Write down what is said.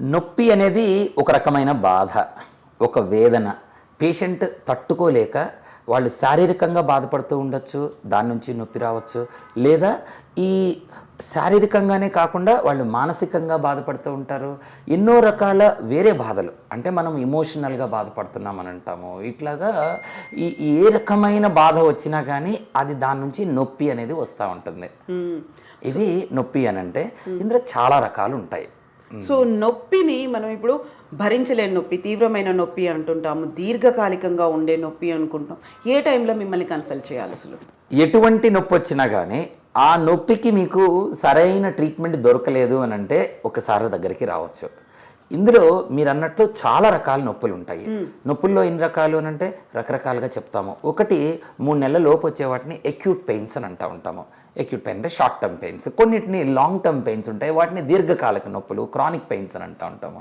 నొప్పి అనేది ఒక రకమైన బాధ, ఒక వేదన. పేషెంట్ తట్టుకోలేక వాళ్ళు శారీరకంగా బాధపడుతూ ఉండొచ్చు, దాని నుంచి నొప్పి రావచ్చు. లేదా ఈ శారీరకంగానే కాకుండా వాళ్ళు మానసికంగా బాధపడుతూ ఉంటారు. ఎన్నో రకాల వేరే బాధలు, అంటే మనం ఎమోషనల్గా బాధపడుతున్నామని అంటాము. ఇట్లాగా ఏ రకమైన బాధ వచ్చినా కానీ అది దాని నుంచి నొప్పి అనేది వస్తూ ఉంటుంది. ఇది నొప్పి అని అంటే ఇందులో చాలా రకాలు ఉంటాయి. సో నొప్పిని మనం ఇప్పుడు భరించలేని నొప్పి, తీవ్రమైన నొప్పి అంటుంటాము, దీర్ఘకాలికంగా ఉండే నొప్పి అనుకుంటాం. ఏ టైంలో మిమ్మల్ని కన్సల్ట్ చేయాలి అసలు? ఎటువంటి నొప్పి వచ్చినా కానీ ఆ నొప్పికి మీకు సరైన ట్రీట్మెంట్ దొరకలేదు అని అంటే ఒకసారి దగ్గరికి రావచ్చు. ఇందులో మీరు అన్నట్లు చాలా రకాల నొప్పులు ఉంటాయి. నొప్పుల్లో ఎన్ని రకాలు అని అంటే రకరకాలుగా చెప్తాము. ఒకటి 3 నెలల లోపు వచ్చే వాటిని అక్యూట్ పెయిన్స్ అని అంటూ ఉంటాము. అక్యూట్ పెయిన్ అంటే షార్ట్ టర్మ్ పెయిన్స్. కొన్నిటిని లాంగ్ టర్మ్ పెయిన్స్ ఉంటాయి, వాటిని దీర్ఘకాలిక నొప్పులు, క్రానిక్ పెయిన్స్ అని అంటూ ఉంటాము.